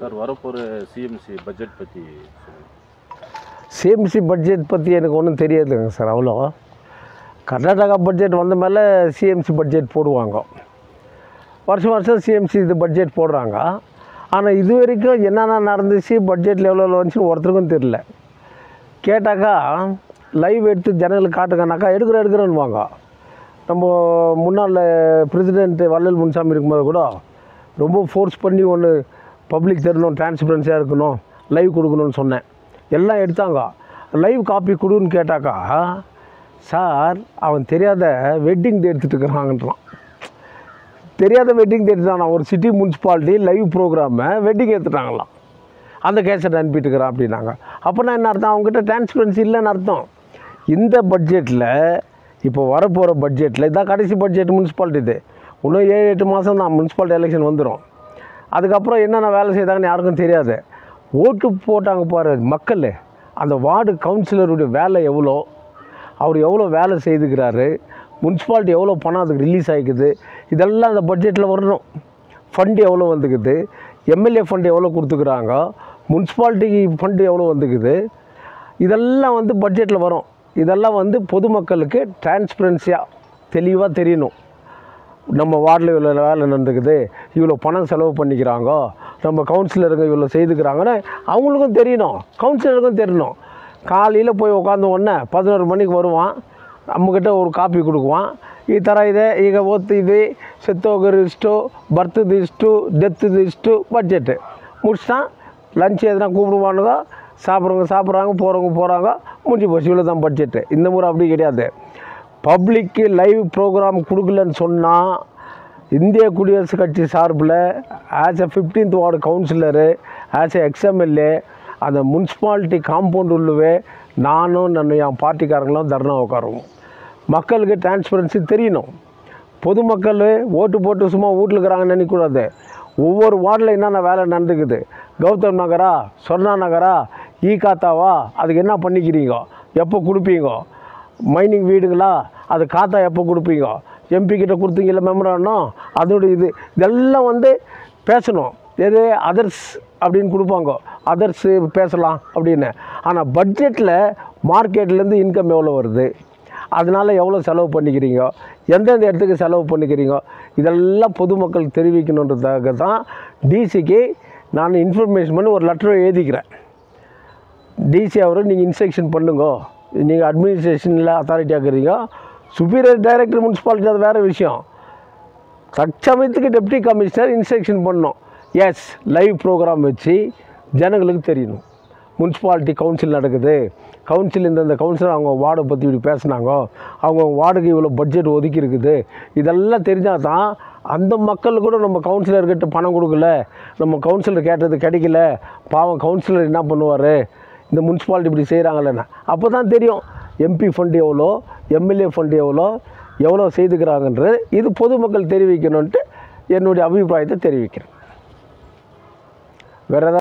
Sir வரப்போகிற CMC budget பற்றி சொல்லுங்கள். சிஎம்சி பட்ஜெட் பற்றி எனக்கு ஒன்றும் தெரியாதுங்க சார். அவ்வளோ கர்நாடகா பட்ஜெட் வந்த மேலே சிஎம்சி பட்ஜெட் போடுவாங்க. வருஷம் வருஷம் சிஎம்சி இது பட்ஜெட் போடுறாங்க. ஆனால் இது வரைக்கும் என்னென்ன நடந்துச்சு, பட்ஜெட்டில் எவ்வளோ வந்துச்சுன்னு ஒருத்தருக்கும் தெரியல. கேட்டாக்கா லைவ் எடுத்து ஜனங்களுக்கு காட்டுங்கனாக்கா எடுக்கிறேன்னுவாங்க. நம்ம முன்னாள் பிரசிடென்ட் வள்ளல் முன்சாமி இருக்கும்போது கூட ரொம்ப ஃபோர்ஸ் பண்ணி ஒன்று பப்ளிக் தெரியணும், டிரான்ஸ்பரன்சியாக இருக்கணும், லைவ் கொடுக்கணும்னு சொன்னேன். எல்லாம் எடுத்தாங்க. லைவ் காப்பி கொடுன்னு கேட்டாக்கா, சார் அவன் தெரியாத வெட்டிங் டே எடுத்துகிட்டு இருக்கிறாங்கன்றான். தெரியாத வெட்டிங் டே எடுத்துட்டான். ஒரு சிட்டி முனிசிபாலிட்டி லைவ் ப்ரோக்ராமை வெட்டிங் எடுத்துட்டாங்களாம். அந்த கேசட் அனுப்பிட்டு இருக்கிறான் அப்படின்னாங்க. அப்போனா என்ன அர்த்தம்? அவங்ககிட்ட டிரான்ஸ்பரன்சி இல்லைன்னு அர்த்தம். இந்த பட்ஜெட்டில் இப்போ வரப்போகிற பட்ஜெட்டில் இதான் கடைசி பட்ஜெட் முனிசிபாலிட்டி. இது இன்னும் 7-8 மாதம் தான் முனிசிபாலிட்டி எலெக்ஷன் வந்துடும். அதுக்கப்புறம் என்னென்ன வேலை செய்தாங்கன்னு யாருக்கும் தெரியாது. ஓட்டு போட்டாங்க பாரு மக்கள், அந்த வார்டு கவுன்சிலருடைய வேலை எவ்வளோ, அவர் எவ்வளோ வேலை செய்துக்கிறாரு, முனிசிபாலிட்டி எவ்வளோ பணம் அதுக்கு ரிலீஸ் ஆகிக்குது, இதெல்லாம் அந்த பட்ஜெட்டில் வரணும். ஃபண்டு எவ்வளோ வந்துக்குது, எம்எல்ஏ ஃபண்டு எவ்வளோ கொடுத்துக்குறாங்க, முனிசிபாலிட்டிக்கு ஃபண்டு எவ்வளோ வந்துக்குது, இதெல்லாம் வந்து பட்ஜெட்டில் வரும். இதெல்லாம் வந்து பொதுமக்களுக்கு டிரான்ஸ்பரன்சியாக தெளிவாக தெரியணும். நம்ம வார்டில் இவ்வளோ வேலை நடந்துக்குது, இவ்வளோ பணம் செலவு பண்ணிக்கிறாங்க, நம்ம கவுன்சிலருங்க இவ்வளோ செய்துக்கிறாங்கன்னு அவங்களுக்கும் தெரியணும், கவுன்சிலருக்கும் தெரியணும். காலையில் போய் உட்காந்த உடனே 11 மணிக்கு வருவான், நம்மக்கிட்ட ஒரு காப்பி கொடுக்குவான். ಈ ಥರ ಇದೆ, ಈಗ ಓದ್ತಿದ್ವಿ, செத்தோகர் இஷ்டு, பர்த்து இஷ்டு, டெத்து இஷ்டு, பட்ஜெட்டு முடிச்சுட்டான். லஞ்ச் எதுனா கூப்பிடுவானுங்க, சாப்பிட்றாங்க, போகிறாங்க, முடிஞ்சு போச்சு. இவ்வளோ தான் பட்ஜெட்டு. இந்த முறை அப்படி கிடையாது. பப்ளிக்கு லைவ் ப்ரோக்ராம் கொடுக்கலன்னு சொன்னால் இந்திய குடியரசுக் கட்சி சார்பில் as a 15th ward councillor, as a ex-MLA அந்த முனிசிபாலிட்டி காம்பவுண்ட் உள்ளவே நானும் என் பார்ட்டிக்காரங்களும் தர்ணா உட்காருவோம். மக்களுக்கு டிரான்ஸ்பரன்சி தெரியணும். பொதுமக்கள் ஓட்டு போட்டு சும்மா வீட்டில் இருக்கிறாங்கன்னு நினைக்கக்கூடாது. ஒவ்வொரு வார்டில் என்னென்ன வேலை நடந்துக்குது, கௌதம் நகரா, சொர்ணா நகரா, காத்தாவா, அதுக்கு என்ன பண்ணிக்கிறீங்க, எப்போ கொடுப்பீங்க, மைனிங் வீடுங்களா, அது காத்தா எப்போ கொடுப்பீங்க, எம்பி கிட்ட கொடுத்தீங்கல்ல மெமரானோ, அதோட இதெல்லாம் வந்து பேசணும். எது அதர்ஸ் அப்படின்னு கொடுப்பாங்க, அதர்ஸு பேசலாம் அப்படின்னு. ஆனால் பட்ஜெட்டில் மார்க்கெட்லேருந்து இன்கம் எவ்வளோ வருது, அதனால் எவ்வளோ செலவு பண்ணிக்கிறீங்க, எந்தெந்த இடத்துக்கு செலவு பண்ணிக்கிறீங்க, இதெல்லாம் பொதுமக்கள் தெரிவிக்கணுன்றதுக்காக தான் டிசிக்கு நான் இன்ஃபர்மேஷன் பண்ணி ஒரு லெட்டரை எழுதிக்கிறேன். டிசி அவரை நீங்கள் இன்ஸ்ட்ரக்ஷன் பண்ணுங்க, நீங்கள் அட்மினிஸ்ட்ரேஷனில் அத்தாரிட்டியாக இருக்கிறீங்க, சுப்பீரியர் டைரக்டர் முனிசிபாலிட்டி அது வேறு விஷயம். தற்சமயத்துக்கு டெப்டி கமிஷனர் இன்ஸ்ட்ரக்ஷன் பண்ணணும். எஸ், லைவ் ப்ரோக்ராம் வச்சு ஜனங்களுக்கு தெரியணும். முனிசிபாலிட்டி கவுன்சில் நடக்குது, கவுன்சில் இந்த கவுன்சிலர் அவங்க வார்டை பற்றி இப்படி பேசுனாங்க, அவங்க வார்டுக்கு இவ்வளோ பட்ஜெட் ஒதுக்கி இருக்குது, இதெல்லாம் தெரிஞ்சால் தான் அந்த மக்கள் கூட நம்ம கவுன்சிலர்கிட்ட பணம் கொடுக்கல, நம்ம கவுன்சிலர் கேட்டது கிடைக்கல, பாவம் கவுன்சிலர் என்ன பண்ணுவார், இந்த முனிசிபாலிட்டி இப்படி செய்கிறாங்களேன்னு அப்போ தான் தெரியும் எம்பி ஃபண்டு எவ்வளோ, எம்எல்ஏ ஃபண்டு எவ்வளோ செய்துக்கிறாங்கன்றது. இது பொதுமக்கள் தெரிவிக்கணுன்ட்டு என்னுடைய அபிப்பிராயத்தை தெரிவிக்கிறேன். வேறு ஏதாவது